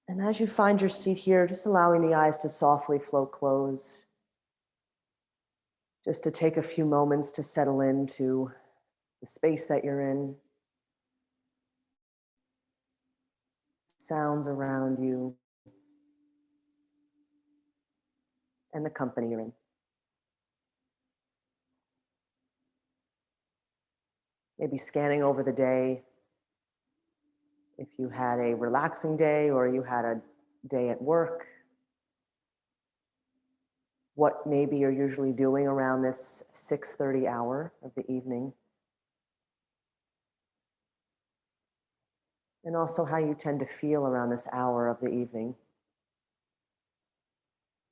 And as you find your seat here, just allowing the eyes to softly float close, just to take a few moments to settle into the space that you're in, sounds around you, and the company you're in. Maybe scanning over the day, if you had a relaxing day or you had a day at work, what maybe you're usually doing around this 6:30 hour of the evening, and also how you tend to feel around this hour of the evening.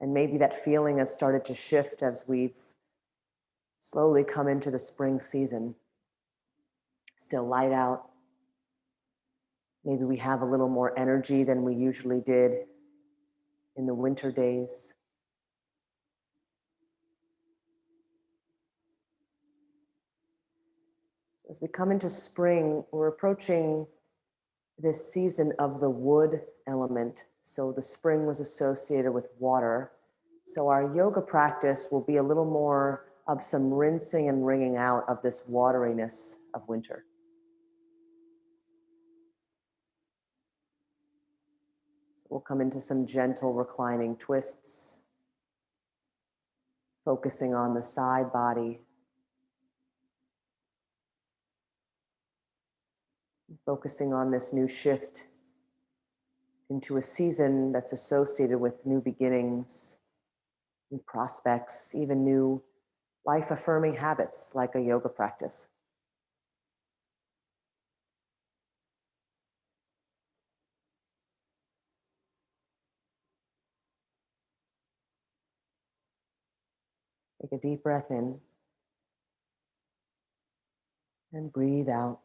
And maybe that feeling has started to shift as we've slowly come into the spring season. Still light out. Maybe we have a little more energy than we usually did in the winter days. So as we come into spring, we're approaching this season of the wood element. So the spring was associated with water. So our yoga practice will be a little more of some rinsing and wringing out of this wateriness of winter. So we'll come into some gentle reclining twists, focusing on the side body, focusing on this new shift into a season that's associated with new beginnings, new prospects, even new life-affirming habits like a yoga practice. Take a deep breath in and breathe out.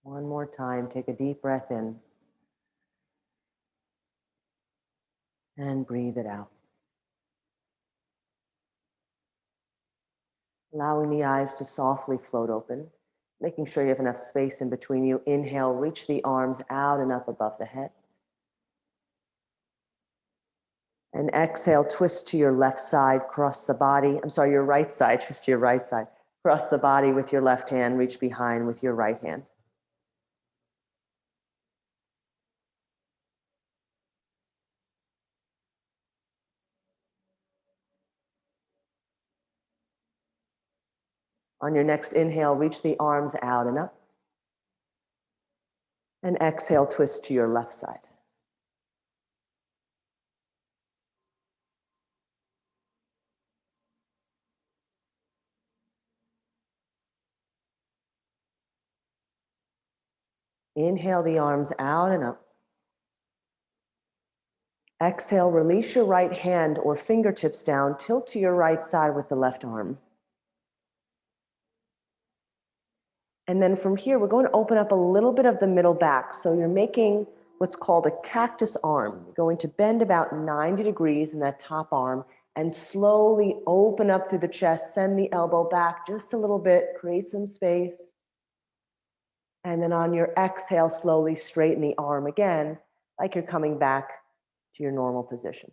One more time, take a deep breath in and breathe it out. Allowing the eyes to softly float open, making sure you have enough space in between you. Inhale, reach the arms out and up above the head. And exhale, twist to your left side, cross the body. Your right side, twist to your right side. Cross the body with your left hand, reach behind with your right hand. On your next inhale, reach the arms out and up. And exhale, twist to your left side. Inhale the arms out and up. Exhale, release your right hand or fingertips down, tilt to your right side with the left arm. And then from here, we're going to open up a little bit of the middle back. So you're making what's called a cactus arm. You're going to bend about 90 degrees in that top arm and slowly open up through the chest, send the elbow back just a little bit, create some space. And then on your exhale, slowly straighten the arm again, like you're coming back to your normal position.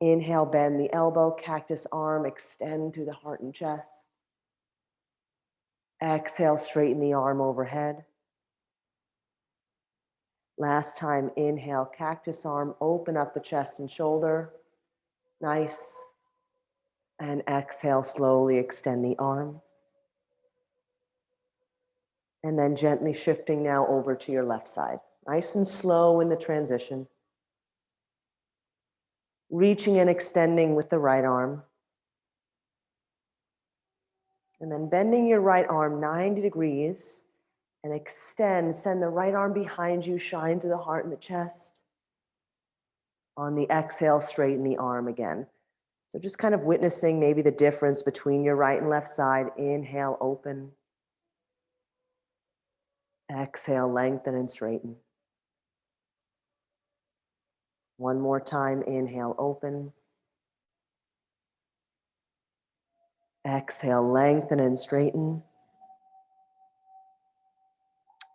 Inhale, bend the elbow, cactus arm, extend through the heart and chest. Exhale, straighten the arm overhead. Last time, inhale, cactus arm, open up the chest and shoulder. Nice. And exhale, slowly extend the arm. And then gently shifting now over to your left side. Nice and slow in the transition. Reaching and extending with the right arm. And then bending your right arm 90 degrees and extend, send the right arm behind you, shine through the heart and the chest. On the exhale, straighten the arm again. So just kind of witnessing maybe the difference between your right and left side. Inhale, open. Exhale, lengthen and straighten. One more time, inhale, open. Exhale, lengthen and straighten.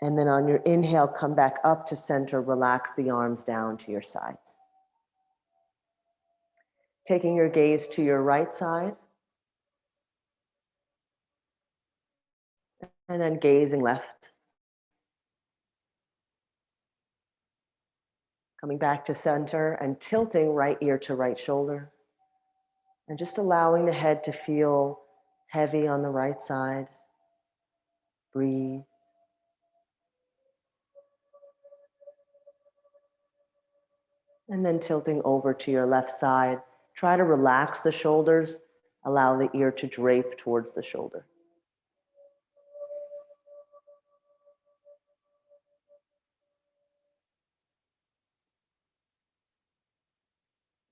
And then on your inhale, come back up to center, relax the arms down to your sides. Taking your gaze to your right side, and then gazing left. Coming back to center and tilting right ear to right shoulder. And just allowing the head to feel heavy on the right side. Breathe. And then tilting over to your left side. Try to relax the shoulders. Allow the ear to drape towards the shoulder.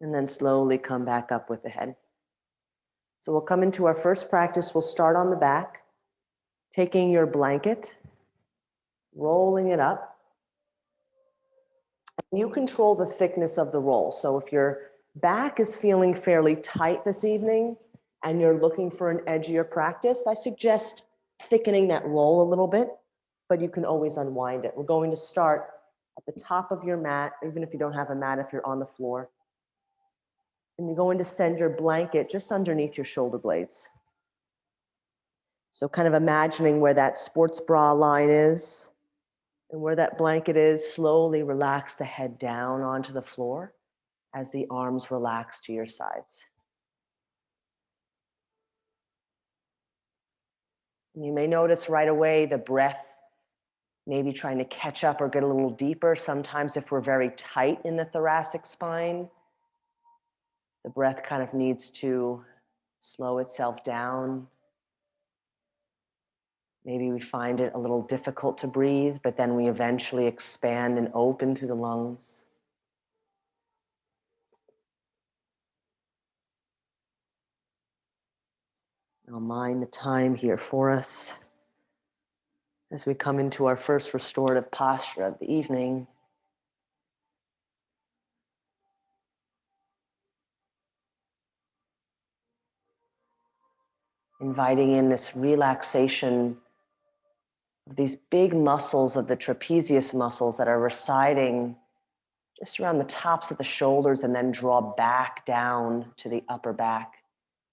And then slowly come back up with the head. So we'll come into our first practice. We'll start on the back, taking your blanket, rolling it up. You control the thickness of the roll. So if your back is feeling fairly tight this evening and you're looking for an edgier practice, I suggest thickening that roll a little bit, but you can always unwind it. We're going to start at the top of your mat, even if you don't have a mat, if you're on the floor. And you're going to send your blanket just underneath your shoulder blades. So kind of imagining where that sports bra line is and where that blanket is, slowly relax the head down onto the floor as the arms relax to your sides. And you may notice right away the breath maybe trying to catch up or get a little deeper. Sometimes if we're very tight in the thoracic spine, the breath kind of needs to slow itself down. Maybe we find it a little difficult to breathe, but then we eventually expand and open through the lungs. I'll mind the time here for us as we come into our first restorative posture of the evening. Inviting in this relaxation of these big muscles of the trapezius muscles that are residing just around the tops of the shoulders and then draw back down to the upper back.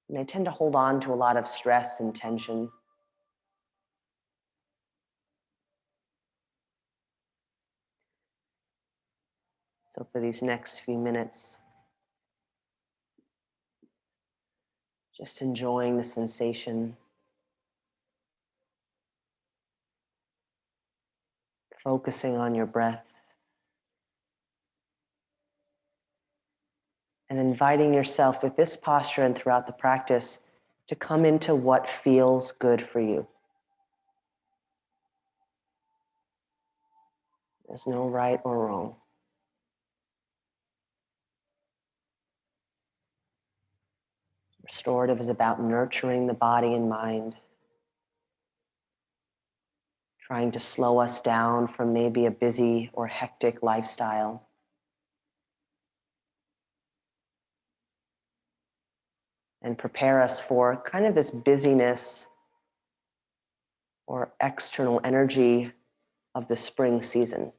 And they tend to hold on to a lot of stress and tension. So for these next few minutes, just enjoying the sensation, focusing on your breath, and inviting yourself with this posture and throughout the practice to come into what feels good for you. There's no right or wrong. Restorative is about nurturing the body and mind, trying to slow us down from maybe a busy or hectic lifestyle. And prepare us for kind of this busyness or external energy of the spring season.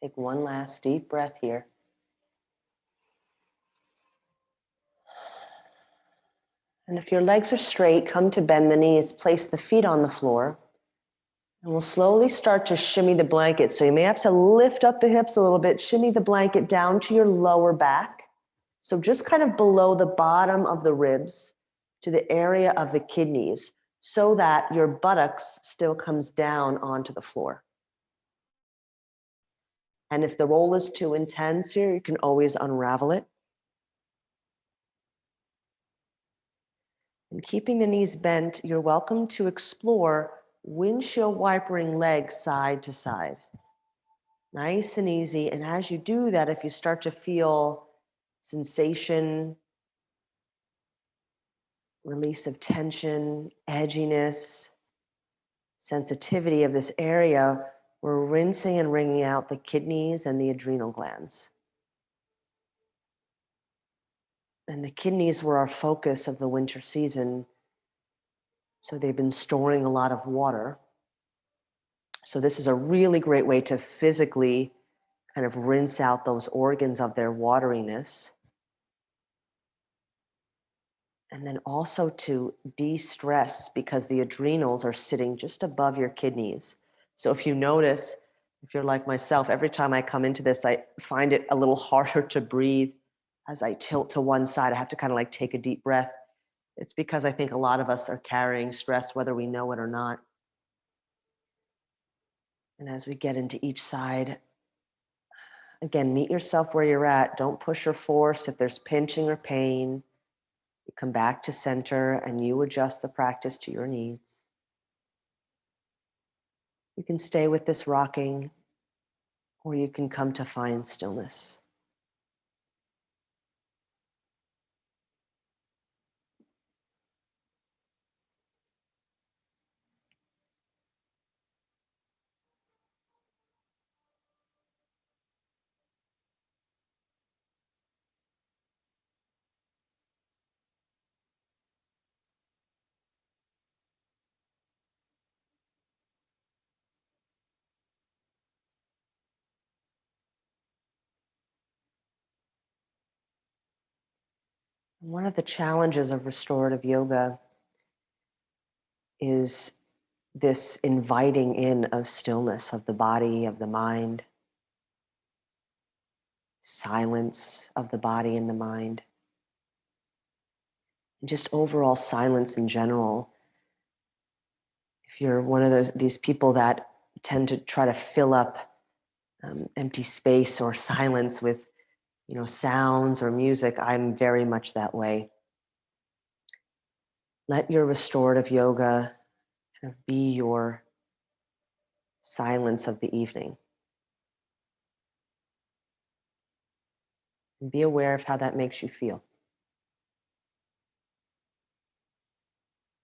Take one last deep breath here. And if your legs are straight, come to bend the knees, place the feet on the floor, And we'll slowly start to shimmy the blanket. So you may have to lift up the hips a little bit, shimmy the blanket down to your lower back. So just kind of below the bottom of the ribs to the area of the kidneys so that your buttocks still comes down onto the floor. And if the roll is too intense here, you can always unravel it. And keeping the knees bent, you're welcome to explore windshield wipering legs side to side. Nice and easy. And as you do that, if you start to feel sensation, release of tension, edginess, sensitivity of this area, we're rinsing and wringing out the kidneys and the adrenal glands. And the kidneys were our focus of the winter season. So they've been storing a lot of water. So this is a really great way to physically kind of rinse out those organs of their wateriness. And then also to de-stress because the adrenals are sitting just above your kidneys. So if you notice, if you're like myself, every time I come into this, I find it a little harder to breathe as I tilt to one side. I have to kind of like take a deep breath. It's because I think a lot of us are carrying stress, whether we know it or not. And as we get into each side, again, meet yourself where you're at. Don't push or force. If there's pinching or pain, you come back to center and you adjust the practice to your needs. You can stay with this rocking, or you can come to find stillness. One of the challenges of restorative yoga is this inviting in of stillness of the body, of the mind, silence of the body and the mind, and just overall silence in general. If you're one of these people that tend to try to fill up empty space or silence with, sounds or music, I'm very much that way. Let your restorative yoga kind of be your silence of the evening. And be aware of how that makes you feel.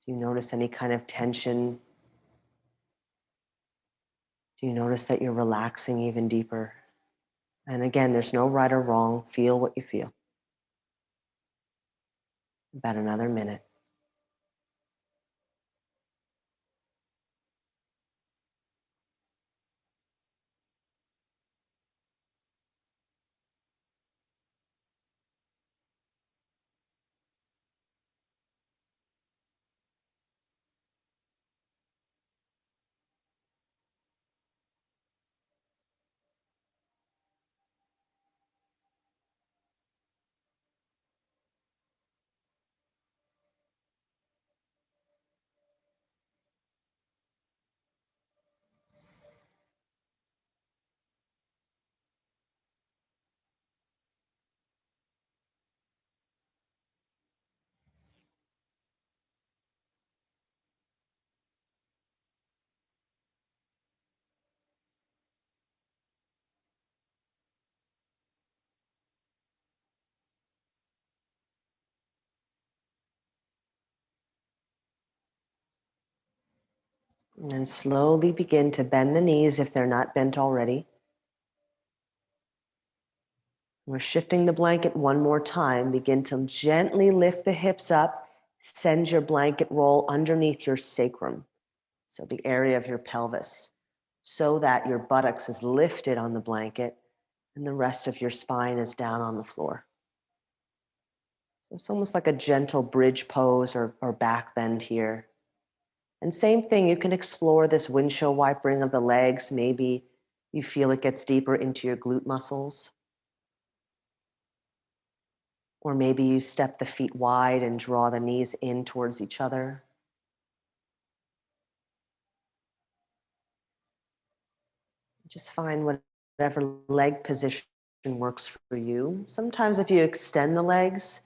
Do you notice any kind of tension? Do you notice that you're relaxing even deeper? And again, there's no right or wrong. Feel what you feel. About another minute. And then slowly begin to bend the knees if they're not bent already. We're shifting the blanket one more time. Begin to gently lift the hips up. Send your blanket roll underneath your sacrum, so the area of your pelvis, so that your buttocks is lifted on the blanket and the rest of your spine is down on the floor. So it's almost like a gentle bridge pose or back bend here. And same thing, you can explore this windshield wipering of the legs. Maybe you feel it gets deeper into your glute muscles. Or maybe you step the feet wide and draw the knees in towards each other. Just find whatever leg position works for you. Sometimes if you extend the legs,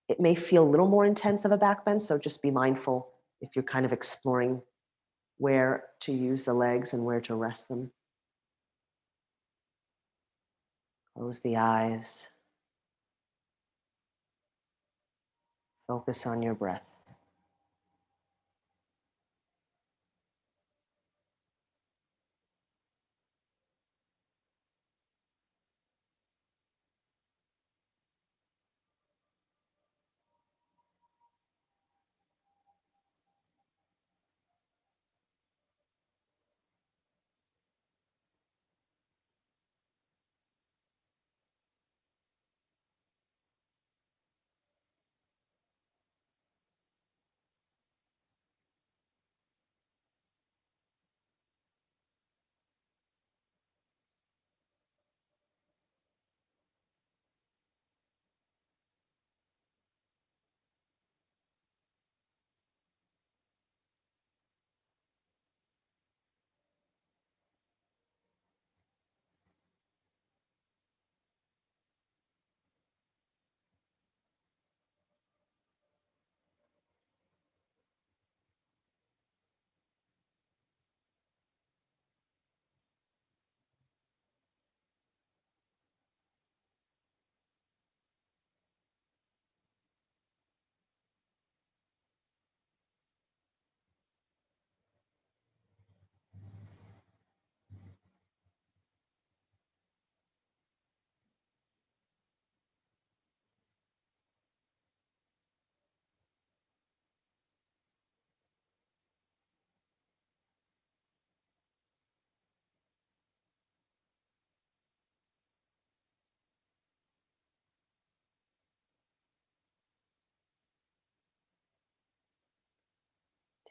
it may feel a little more intense of a back bend, so just be mindful if you're kind of exploring where to use the legs and where to rest them. Close the eyes. Focus on your breath.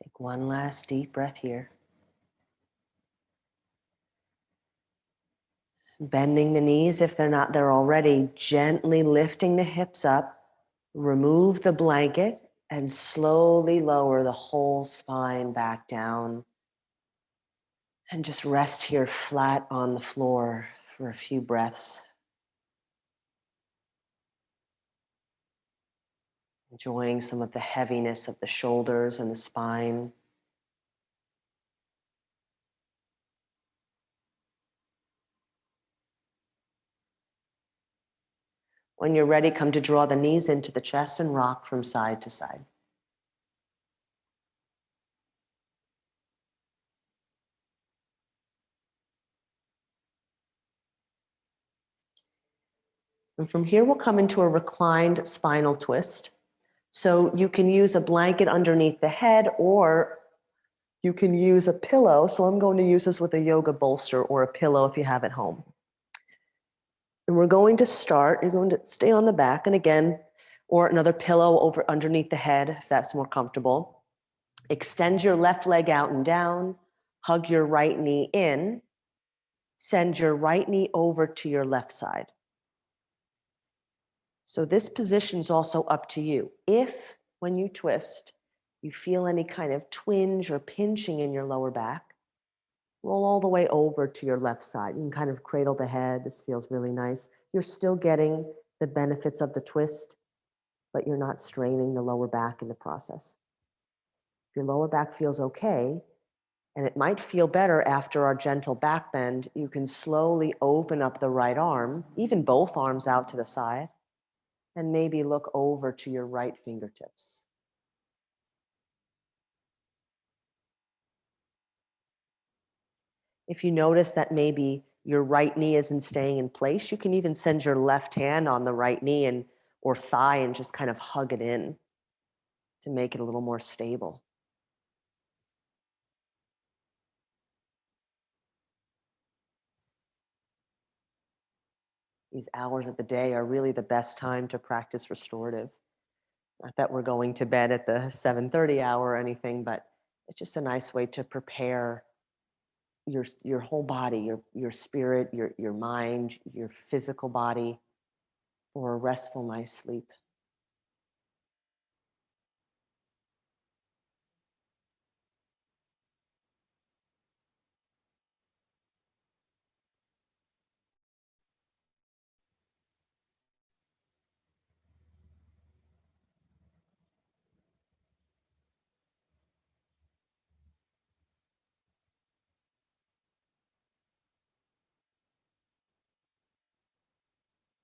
Take one last deep breath here. Bending the knees if they're not there already, gently lifting the hips up, remove the blanket, and slowly lower the whole spine back down. And just rest here flat on the floor for a few breaths. Enjoying some of the heaviness of the shoulders and the spine. When you're ready, come to draw the knees into the chest and rock from side to side. And from here, we'll come into a reclined spinal twist. So you can use a blanket underneath the head, or you can use a pillow. So I'm going to use this with a yoga bolster or a pillow if you have at home. And we're going to start, you're going to stay on the back, and again, or another pillow over underneath the head if that's more comfortable. Extend your left leg out and down, hug your right knee in, send your right knee over to your left side. So this position's also up to you. If, when you twist, you feel any kind of twinge or pinching in your lower back, roll all the way over to your left side. You can kind of cradle the head. This feels really nice. You're still getting the benefits of the twist, but you're not straining the lower back in the process. If your lower back feels okay, and it might feel better after our gentle back bend, you can slowly open up the right arm, even both arms out to the side, and maybe look over to your right fingertips. If you notice that maybe your right knee isn't staying in place, you can even send your left hand on the right knee and or thigh and just kind of hug it in to make it a little more stable. These hours of the day are really the best time to practice restorative. Not that we're going to bed at the 7:30 hour or anything, but It's just a nice way to prepare your whole body, your spirit, your mind, your physical body for a restful night's sleep.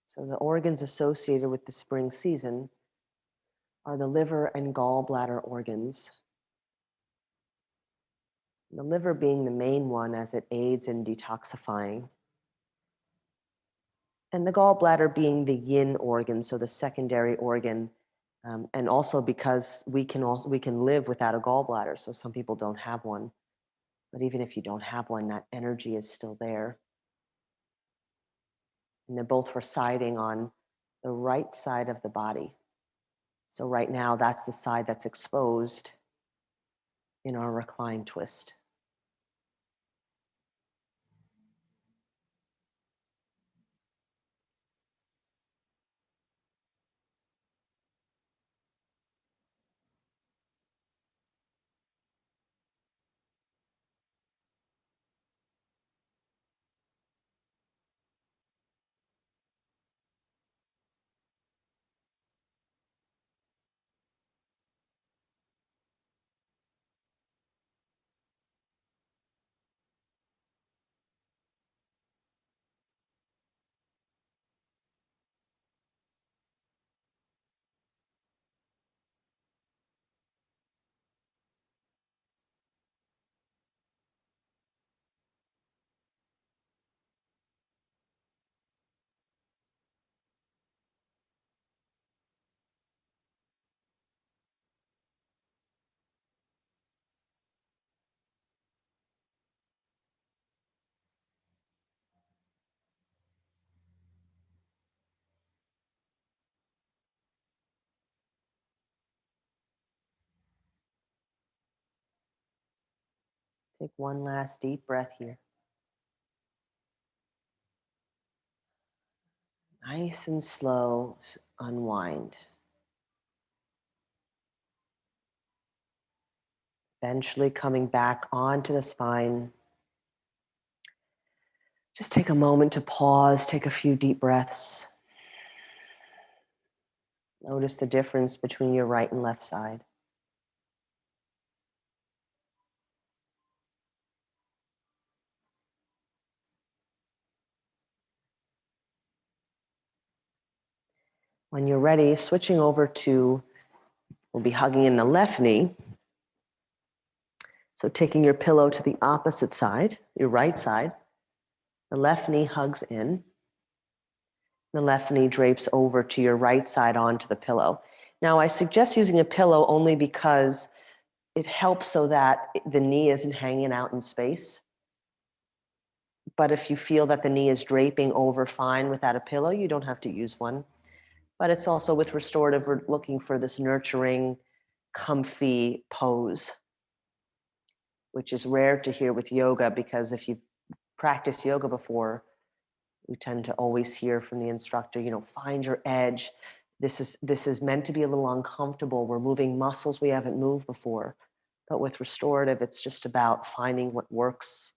So the organs associated with the spring season are the liver and gallbladder organs. The liver being the main one as it aids in detoxifying, and the gallbladder being the yin organ, so the secondary organ, and also because we can live without a gallbladder. So some people don't have one, but even if you don't have one, that energy is still there, and they're both residing on the right side of the body. So right now, that's the side that's exposed in our recline twist. Take one last deep breath here. Nice and slow, unwind. Eventually coming back onto the spine. Just take a moment to pause, take a few deep breaths. Notice the difference between your right and left side. When you're ready, switching over to, we'll be hugging in the left knee. So taking your pillow to the opposite side, your right side, the left knee hugs in, the left knee drapes over to your right side onto the pillow. Now, I suggest using a pillow only because it helps so that the knee isn't hanging out in space. But if you feel that the knee is draping over fine without a pillow, you don't have to use one. But it's also with restorative, we're looking for this nurturing, comfy pose, which is rare to hear with yoga, because if you've practiced yoga before, we tend to always hear from the instructor, find your edge. This is meant to be a little uncomfortable. We're moving muscles we haven't moved before. But with restorative, it's just about finding what works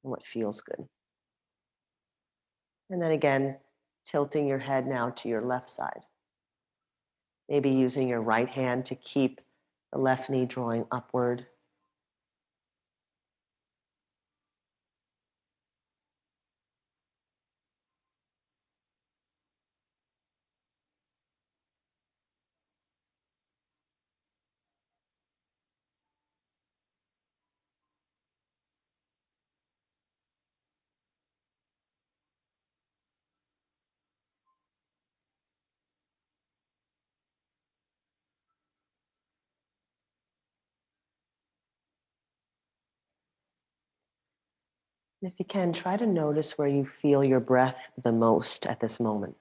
and what feels good. And then again, tilting your head now to your left side. Maybe using your right hand to keep the left knee drawing upward. And if you can, try to notice where you feel your breath the most at this moment.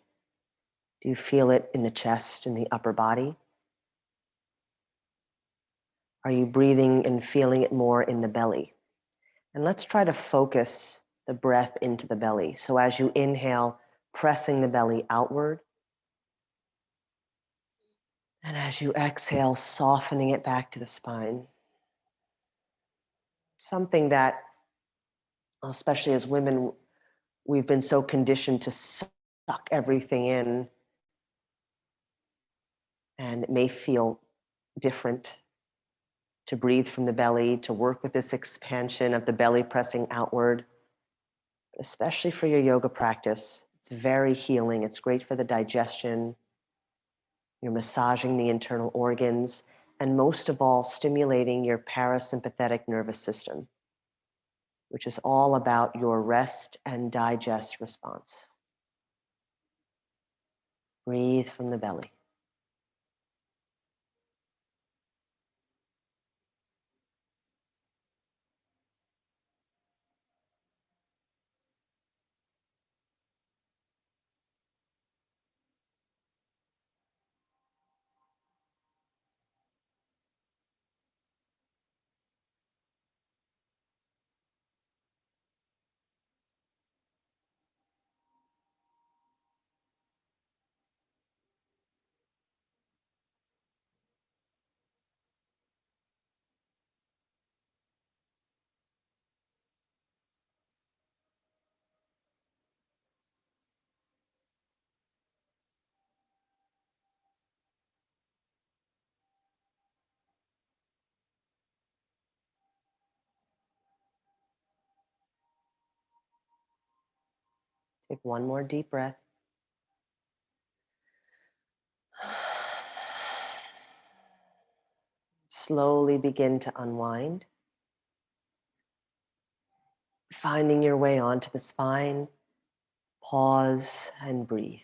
Do you feel it in the chest, in the upper body? Are you breathing and feeling it more in the belly? And let's try to focus the breath into the belly. So as you inhale, pressing the belly outward. And as you exhale, softening it back to the spine. Something that, especially as women, we've been so conditioned to suck everything in, and it may feel different to breathe from the belly, to work with this expansion of the belly pressing outward, especially for your yoga practice. It's very healing. It's great for the digestion. You're massaging the internal organs, and most of all, stimulating your parasympathetic nervous system, which is all about your rest and digest response. Breathe from the belly. Take one more deep breath. Slowly begin to unwind, finding your way onto the spine. Pause and breathe.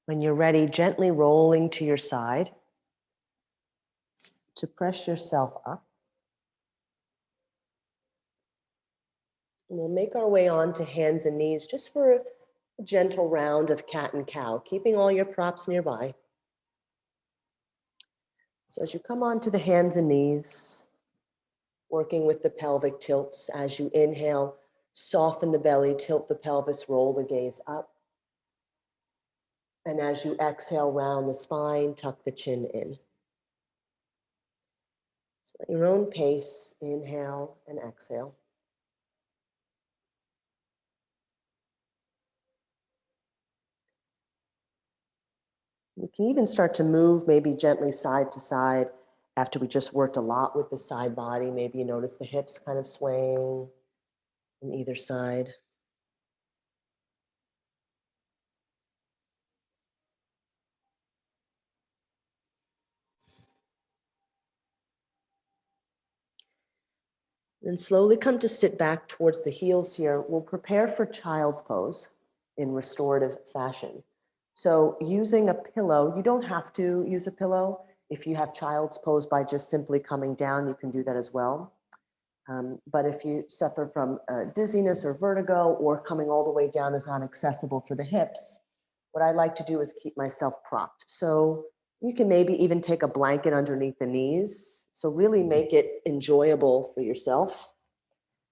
When you're ready, gently rolling to your side to press yourself up. And we'll make our way on to hands and knees just for a gentle round of cat and cow, keeping all your props nearby. So as you come onto the hands and knees, working with the pelvic tilts, as you inhale, soften the belly, tilt the pelvis, roll the gaze up. And as you exhale, round the spine, tuck the chin in. So at your own pace, inhale and exhale. You can even start to move maybe gently side to side after we just worked a lot with the side body. Maybe you notice the hips kind of swaying on either side. Then slowly come to sit back towards the heels here. We'll prepare for child's pose in restorative fashion. So using a pillow, you don't have to use a pillow. If you have child's pose by just simply coming down, you can do that as well. But if you suffer from dizziness or vertigo, or coming all the way down is not accessible for the hips, what I like to do is keep myself propped. So you can maybe even take a blanket underneath the knees. So really make it enjoyable for yourself.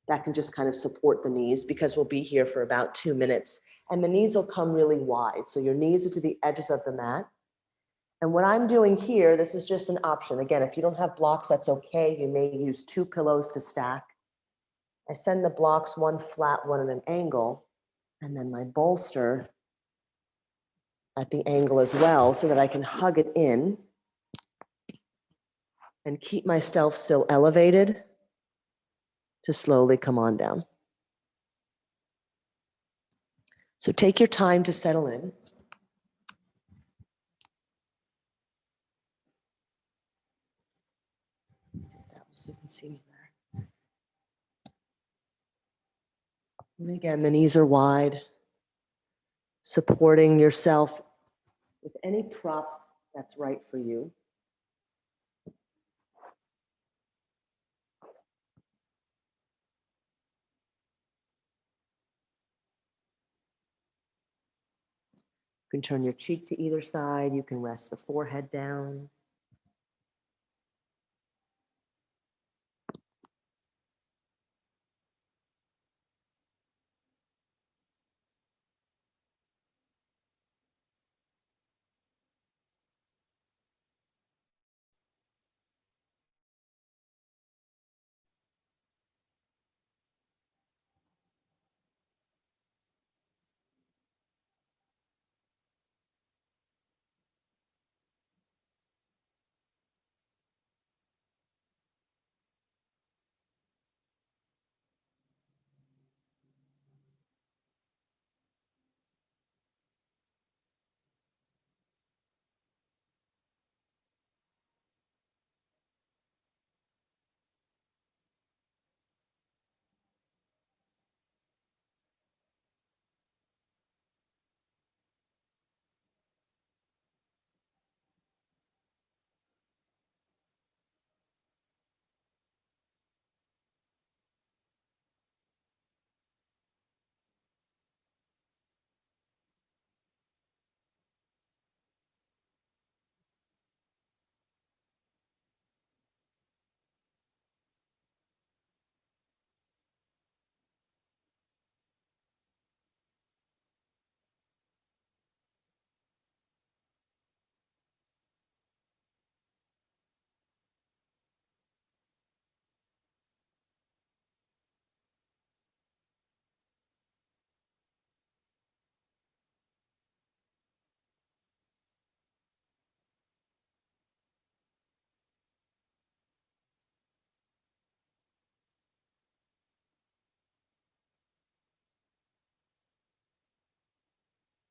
That can just kind of support the knees, because we'll be here for about 2 minutes, and the knees will come really wide. So your knees are to the edges of the mat. And what I'm doing here, this is just an option. Again, if you don't have blocks, that's okay. You may use 2 pillows to stack. I send the blocks one flat, one at an angle, and then my bolster at the angle as well, so that I can hug it in and keep myself still elevated to slowly come on down. So take your time to settle in. So you can see me there. And again, the knees are wide, supporting yourself with any prop that's right for you. You can turn your cheek to either side. You can rest the forehead down.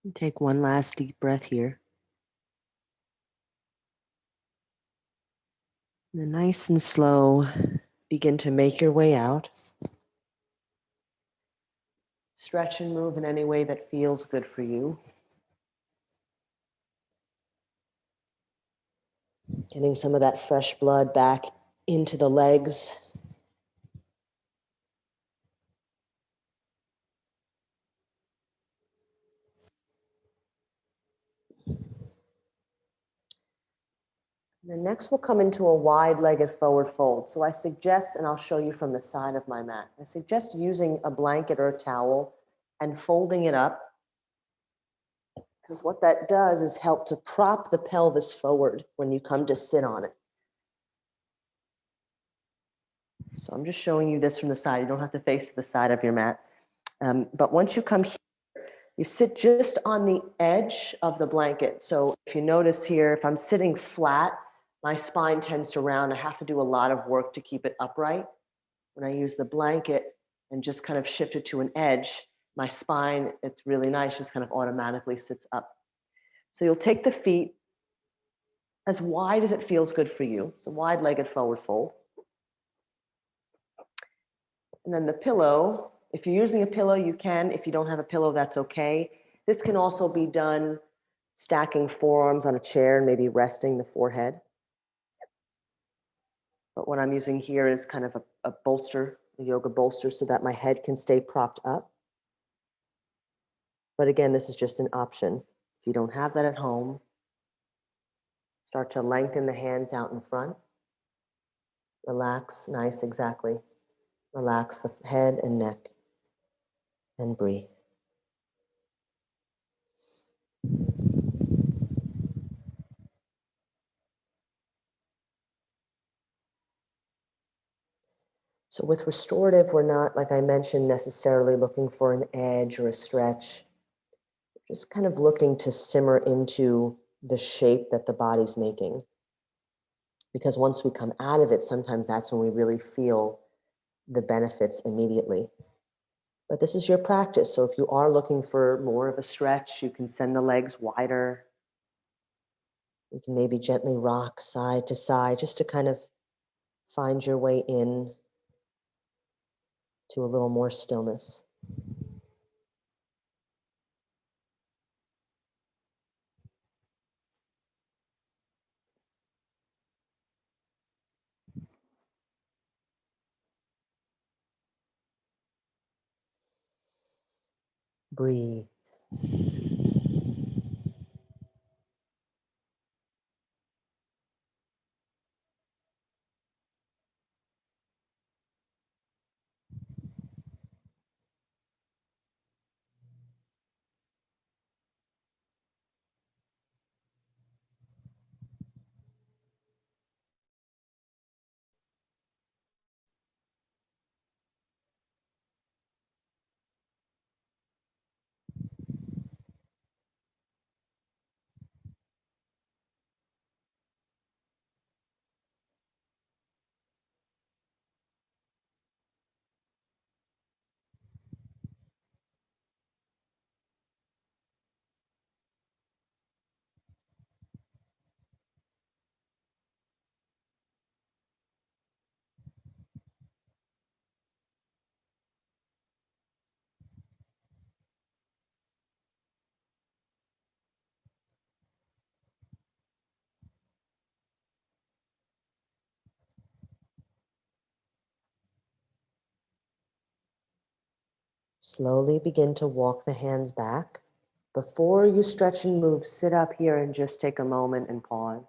And take one last deep breath here. And then nice and slow, begin to make your way out. Stretch and move in any way that feels good for you. Getting some of that fresh blood back into the legs. Then next we'll come into a wide-legged forward fold. So I suggest, and I'll show you from the side of my mat, I suggest using a blanket or a towel and folding it up, because what that does is help to prop the pelvis forward when you come to sit on it. So I'm just showing you this from the side. You don't have to face the side of your mat. But once you come here, you sit just on the edge of the blanket. So if you notice here, if I'm sitting flat, my spine tends to round. I have to do a lot of work to keep it upright. When I use the blanket and just kind of shift it to an edge, my spine, it's really nice, just kind of automatically sits up. So you'll take the feet as wide as it feels good for you. It's a wide-legged forward fold. And then the pillow, if you're using a pillow, you can. If you don't have a pillow, that's okay. This can also be done stacking forearms on a chair and maybe resting the forehead. But what I'm using here is kind of a bolster, a yoga bolster, so that my head can stay propped up. But again, this is just an option. If you don't have that at home, start to lengthen the hands out in front. Relax, nice, exactly. Relax the head and neck and breathe. So with restorative, we're not, like I mentioned, necessarily looking for an edge or a stretch. We're just kind of looking to simmer into the shape that the body's making. Because once we come out of it, sometimes that's when we really feel the benefits immediately. But this is your practice. So if you are looking for more of a stretch, you can send the legs wider. You can maybe gently rock side to side just to kind of find your way in to a little more stillness. Breathe. Slowly begin to walk the hands back. Before you stretch and move, sit up here and just take a moment and pause.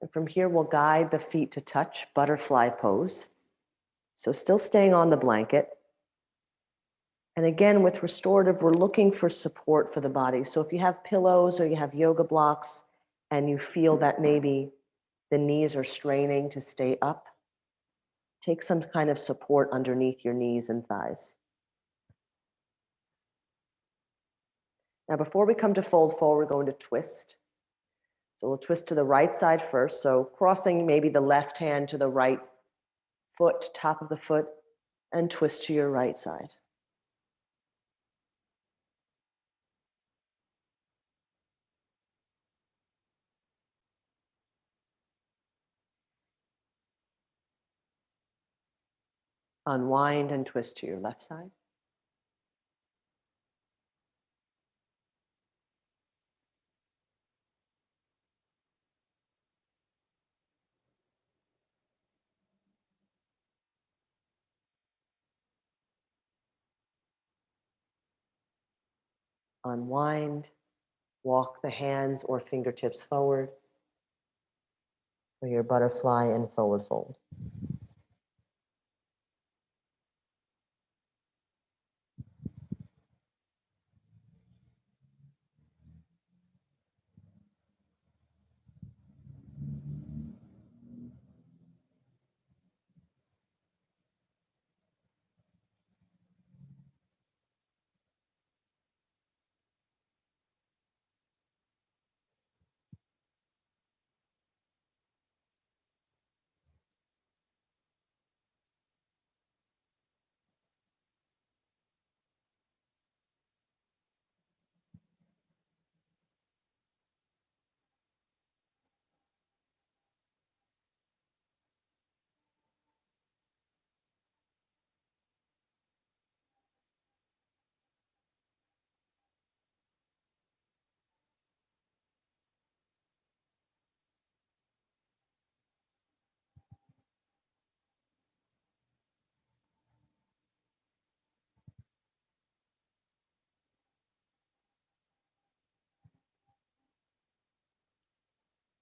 And from here, we'll guide the feet to touch, butterfly pose. So still staying on the blanket. And again, with restorative, we're looking for support for the body. So if you have pillows or you have yoga blocks and you feel that maybe the knees are straining to stay up, take some kind of support underneath your knees and thighs. Now, before we come to fold forward, we're going to twist. So we'll twist to the right side first. So crossing maybe the left hand to the right foot, top of the foot, and twist to your right side. Unwind and twist to your left side. Unwind, walk the hands or fingertips forward for your butterfly and forward fold.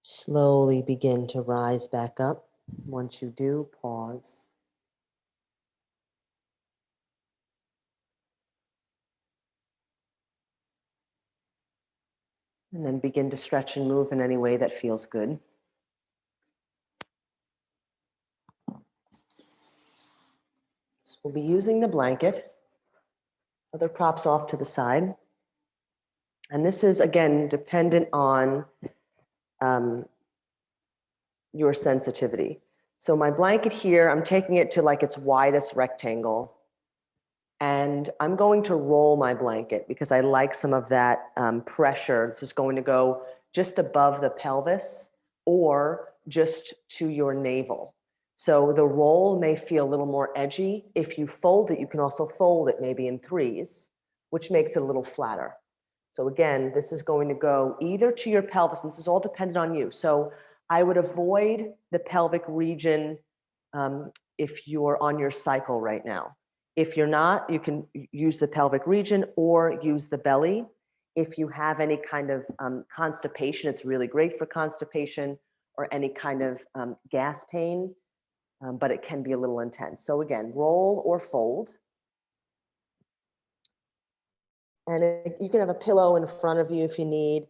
Slowly begin to rise back up. Once you do, pause. And then begin to stretch and move in any way that feels good. So we'll be using the blanket, other props off to the side. And this is, again, dependent on your sensitivity. So my blanket here, I'm taking it to like its widest rectangle. And I'm going to roll my blanket because I like some of that pressure. It's just going to go just above the pelvis or just to your navel. So the roll may feel a little more edgy. If you fold it, you can also fold it maybe in threes, which makes it a little flatter. So again, this is going to go either to your pelvis, and this is all dependent on you. So I would avoid the pelvic region if you're on your cycle right now. If you're not, you can use the pelvic region or use the belly. If you have any kind of constipation, it's really great for constipation or any kind of gas pain, but it can be a little intense. So again, roll or fold. And you can have a pillow in front of you if you need.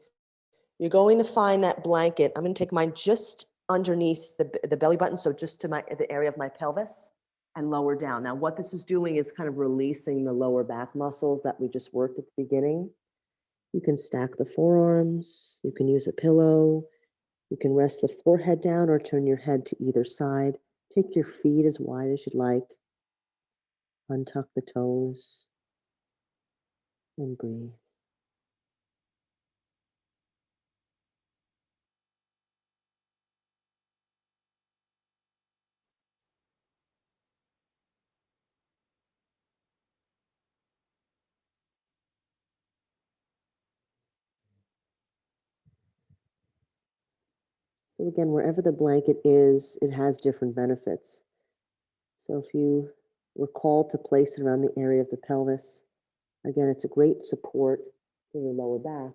You're going to find that blanket. I'm going to take mine just underneath the belly button, so just to the area of my pelvis and lower down. Now, what this is doing is kind of releasing the lower back muscles that we just worked at the beginning. You can stack the forearms. You can use a pillow. You can rest the forehead down or turn your head to either side. Take your feet as wide as you'd like. Untuck the toes and breathe. So again, wherever the blanket is, it has different benefits. So if you were called to place it around the area of the pelvis, again, it's a great support for your lower back.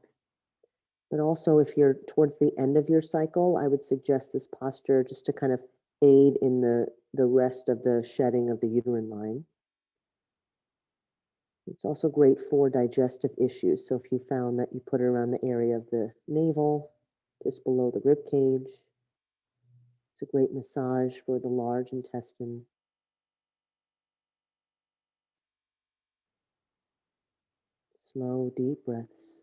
But also, if you're towards the end of your cycle, I would suggest this posture just to kind of aid in the rest of the shedding of the uterine line. It's also great for digestive issues. So if you found that you put it around the area of the navel, just below the rib cage, it's a great massage for the large intestine. Slow, deep breaths.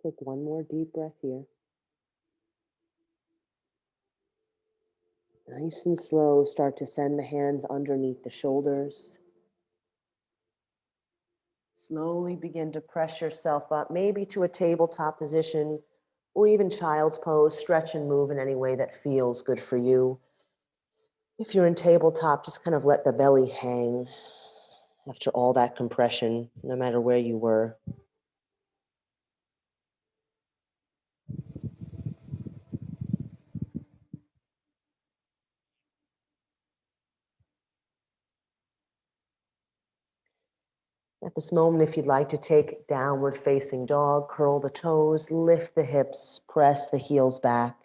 Take one more deep breath here. Nice and slow, start to send the hands underneath the shoulders. Slowly begin to press yourself up, maybe to a tabletop position or even child's pose. Stretch and move in any way that feels good for you. If you're in tabletop, just kind of let the belly hang after all that compression, no matter where you were. At this moment, if you'd like to take downward facing dog, curl the toes, lift the hips, press the heels back,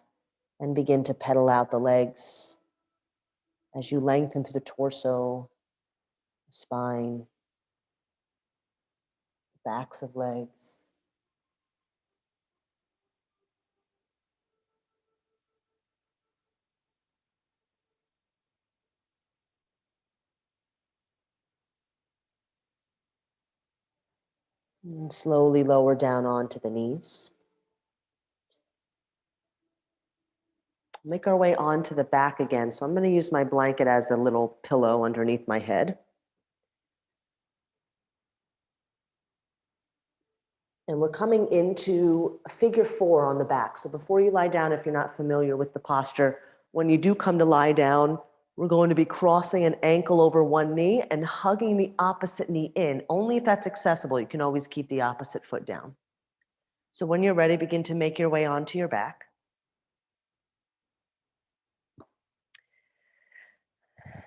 and begin to pedal out the legs as you lengthen through the torso, the spine, backs of legs. And slowly lower down onto the knees. Make our way onto the back again. So I'm going to use my blanket as a little pillow underneath my head. And we're coming into figure 4 on the back. So before you lie down, if you're not familiar with the posture, when you do come to lie down, we're going to be crossing an ankle over one knee and hugging the opposite knee in. Only if that's accessible. You can always keep the opposite foot down. So when you're ready, begin to make your way onto your back.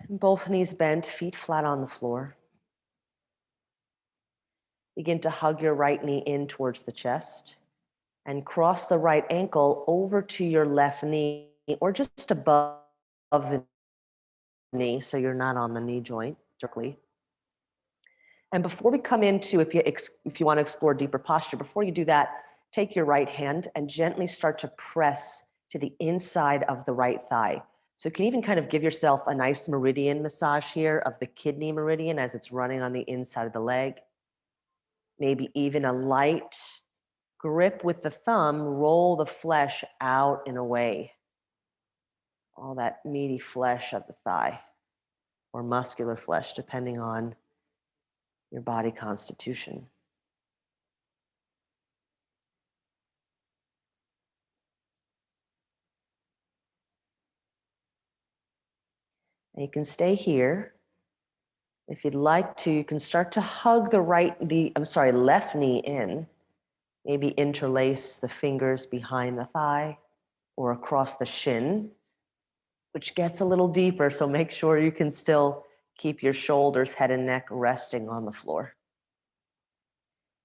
Both knees bent, feet flat on the floor. Begin to hug your right knee in towards the chest and cross the right ankle over to your left knee or just above the knee so you're not on the knee joint directly. And before we come into, if you want to explore deeper posture, before you do that, take your right hand and gently start to press to the inside of the right thigh. So you can even kind of give yourself a nice meridian massage here of the kidney meridian as it's running on the inside of the leg. Maybe even a light grip with the thumb, roll the flesh out and away. All that meaty flesh of the thigh or muscular flesh, depending on your body constitution. And you can stay here. If you'd like to, you can start to hug left knee in. Maybe interlace the fingers behind the thigh or across the shin, which gets a little deeper, so make sure you can still keep your shoulders, head and neck resting on the floor.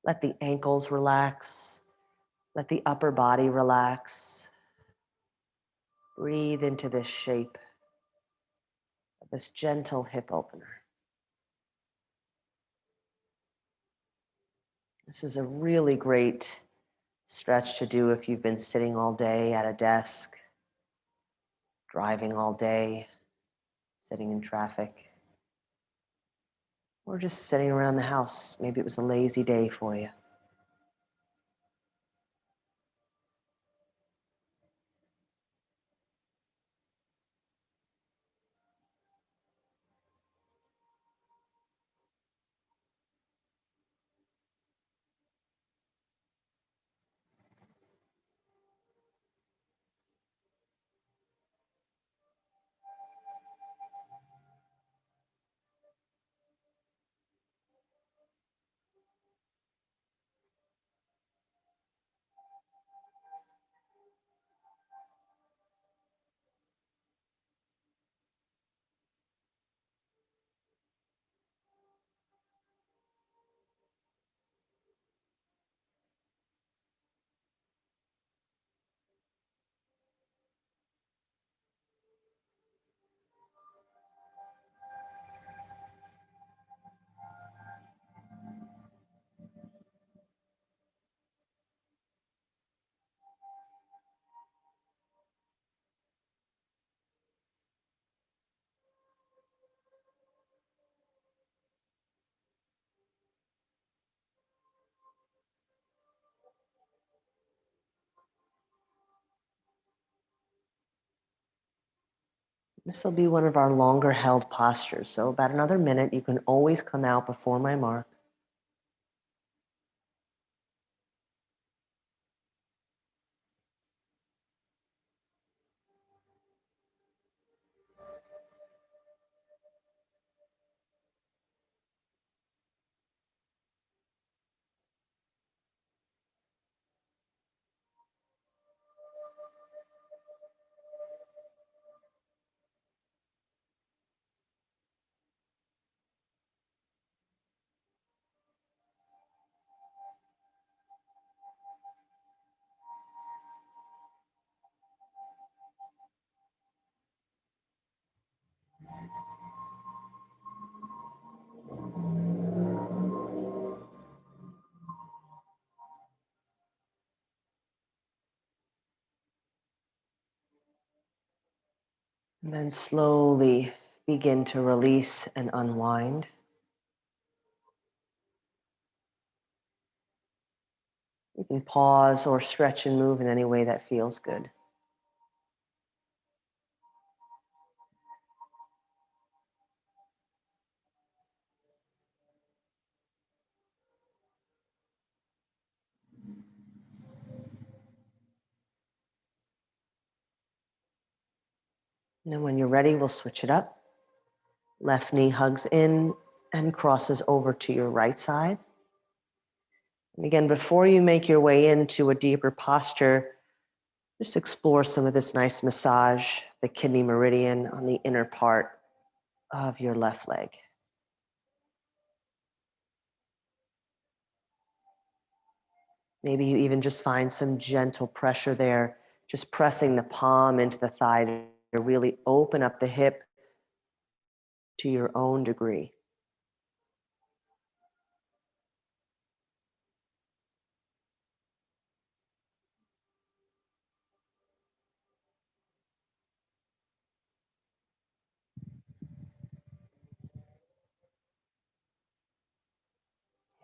Let the ankles relax. Let the upper body relax. Breathe into this shape of this gentle hip opener. This is a really great stretch to do if you've been sitting all day at a desk, driving all day, sitting in traffic, or just sitting around the house. Maybe it was a lazy day for you. This will be one of our longer held postures. So about another minute, you can always come out before my mark. And then slowly begin to release and unwind. You can pause or stretch and move in any way that feels good. And then when you're ready, we'll switch it up. Left knee hugs in and crosses over to your right side. And again, before you make your way into a deeper posture, just explore some of this nice massage, the kidney meridian on the inner part of your left leg. Maybe you even just find some gentle pressure there, just pressing the palm into the thigh to really open up the hip to your own degree.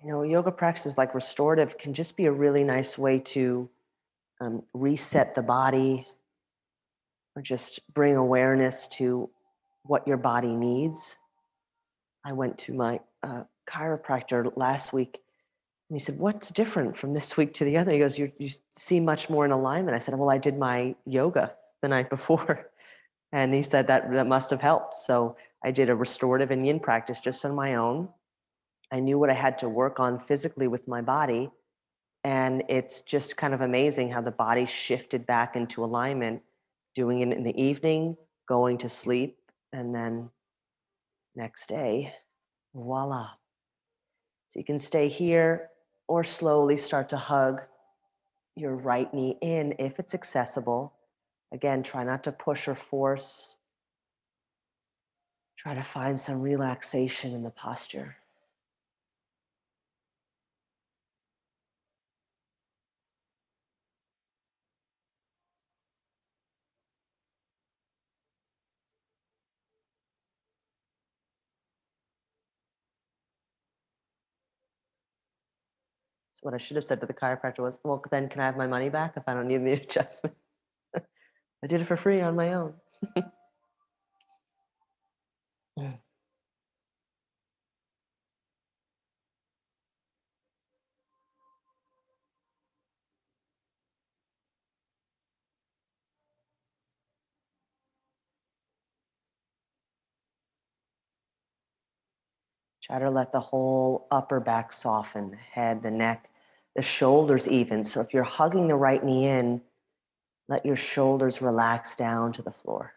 You know, yoga practices like restorative can just be a really nice way to reset the body or just bring awareness to what your body needs. I went to my chiropractor last week and he said, "What's different from this week to the other?" He goes, You seem much more in alignment." I said, "Well, I did my yoga the night before." And he said that must have helped. So I did a restorative and yin practice just on my own. I knew what I had to work on physically with my body. And it's just kind of amazing how the body shifted back into alignment, doing it in the evening, going to sleep, and then next day, voila. So you can stay here or slowly start to hug your right knee in if it's accessible. Again, try not to push or force. Try to find some relaxation in the posture. So what I should have said to the chiropractor was, well, then can I have my money back if I don't need the adjustment? I did it for free on my own. Try to let the whole upper back soften, the head, the neck, the shoulders even. So if you're hugging the right knee in, let your shoulders relax down to the floor.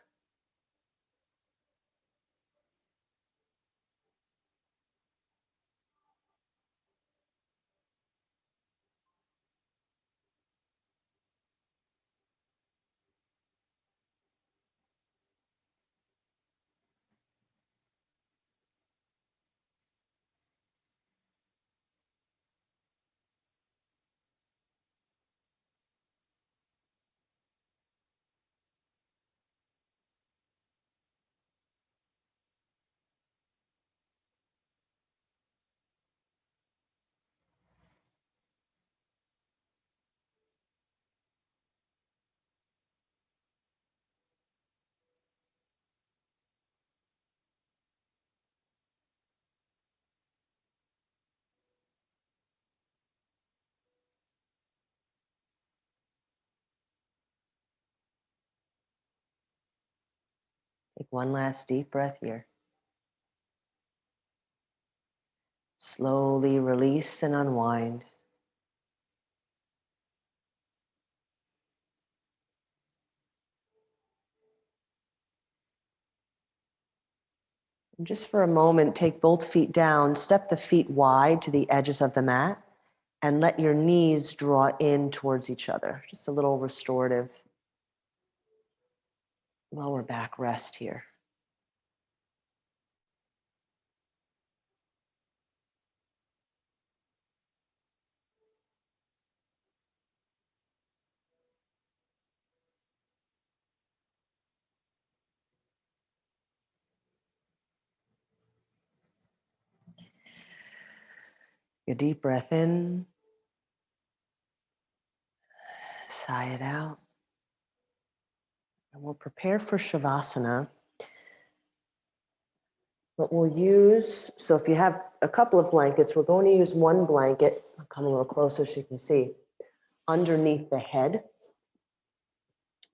Take one last deep breath here. Slowly release and unwind. And just for a moment, take both feet down, step the feet wide to the edges of the mat, and let your knees draw in towards each other. Just a little restorative lower back rest here. A deep breath in, sigh it out. And we'll prepare for Shavasana. But we'll use, so if you have a couple of blankets, we're going to use one blanket, I'll come a little closer so you can see, underneath the head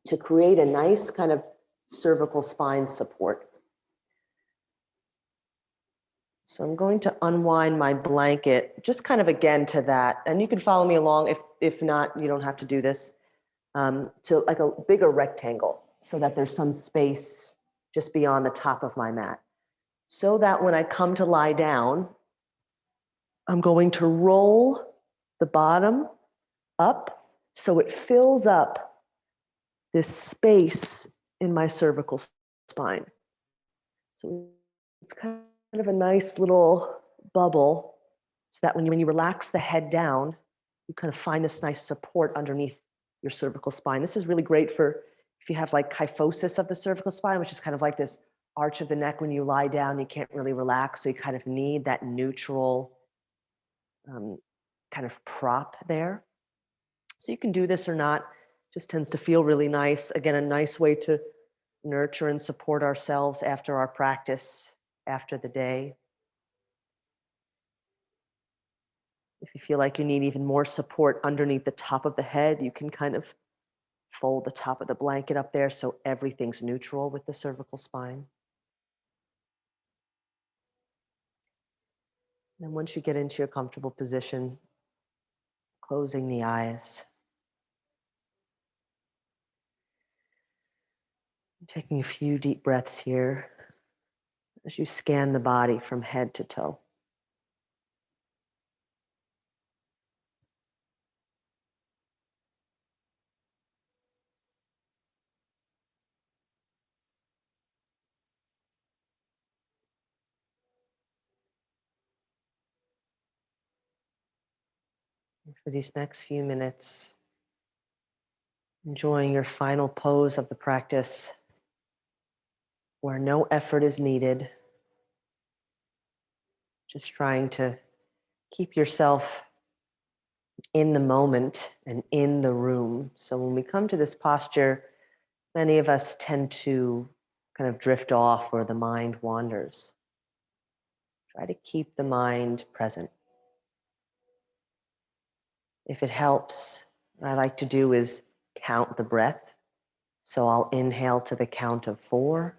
to create a nice kind of cervical spine support. So I'm going to unwind my blanket, just kind of again to that. And you can follow me along. If not, you don't have to do this. To like a bigger rectangle so that there's some space just beyond the top of my mat. So that when I come to lie down, I'm going to roll the bottom up so it fills up this space in my cervical spine. So it's kind of a nice little bubble so that when you relax the head down, you kind of find this nice support underneath your cervical spine. This is really great for if you have like kyphosis of the cervical spine, which is kind of like this arch of the neck when you lie down, you can't really relax. So you kind of need that neutral kind of prop there. So you can do this or not, just tends to feel really nice. Again, a nice way to nurture and support ourselves after our practice, after the day. If you feel like you need even more support underneath the top of the head, you can kind of fold the top of the blanket up there so everything's neutral with the cervical spine. And once you get into your comfortable position, closing the eyes, taking a few deep breaths here as you scan the body from head to toe. And for these next few minutes, enjoying your final pose of the practice where no effort is needed, just trying to keep yourself in the moment and in the room. So when we come to this posture, many of us tend to kind of drift off where the mind wanders. Try to keep the mind present. If it helps, what I like to do is count the breath. So I'll inhale to the count of 4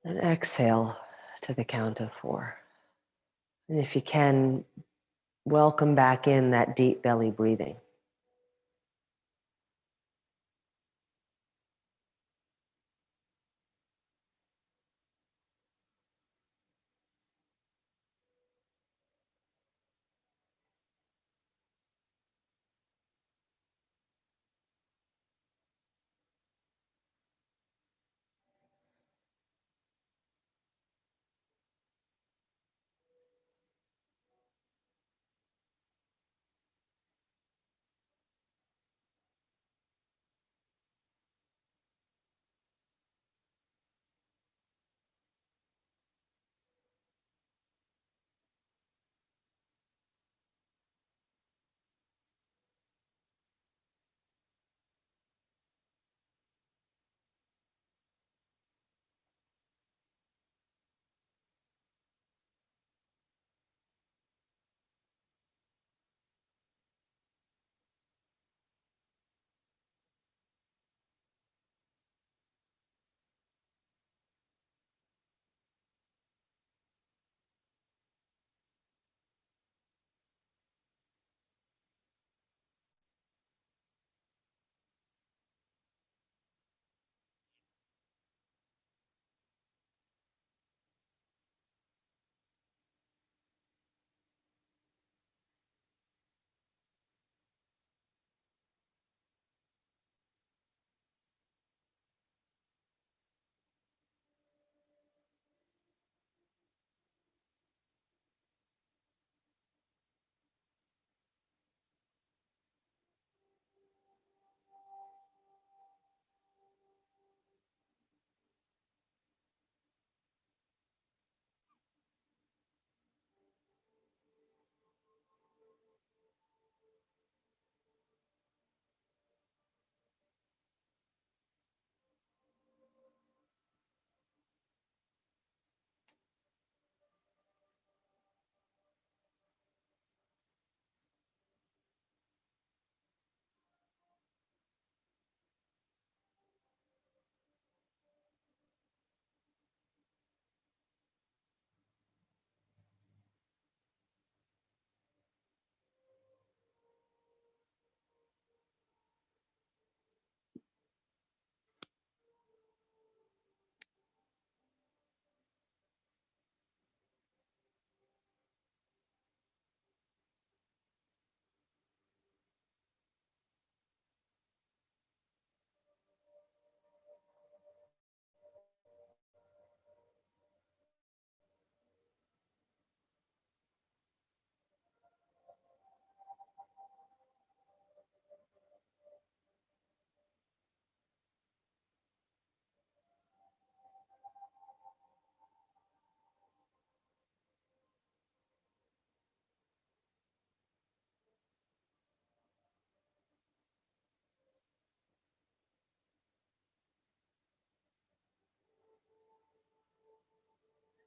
and exhale to the count of 4. And if you can, welcome back in that deep belly breathing.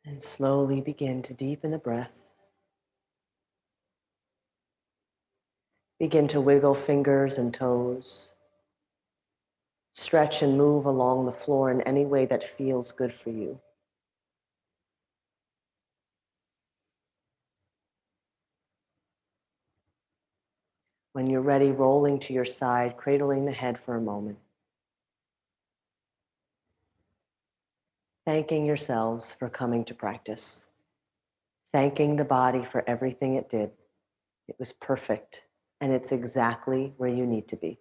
And slowly begin to deepen the breath. Begin to wiggle fingers and toes. Stretch and move along the floor in any way that feels good for you. When you're ready, rolling to your side, cradling the head for a moment. Thanking yourselves for coming to practice. Thanking the body for everything it did. It was perfect, and it's exactly where you need to be.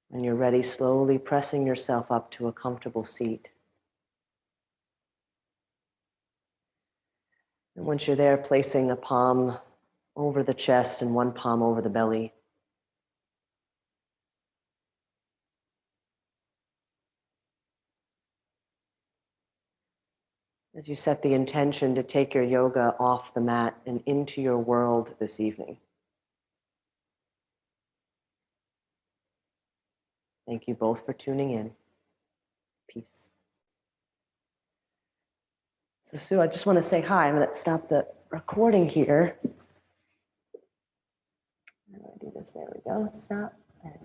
When you're ready, slowly pressing yourself up to a comfortable seat. And once you're there, placing a palm over the chest and one palm over the belly. As you set the intention to take your yoga off the mat and into your world this evening. Thank you both for tuning in. Peace. So Sue, I just want to say hi. I'm going to stop the recording here. How do I do this? There we go. Stop.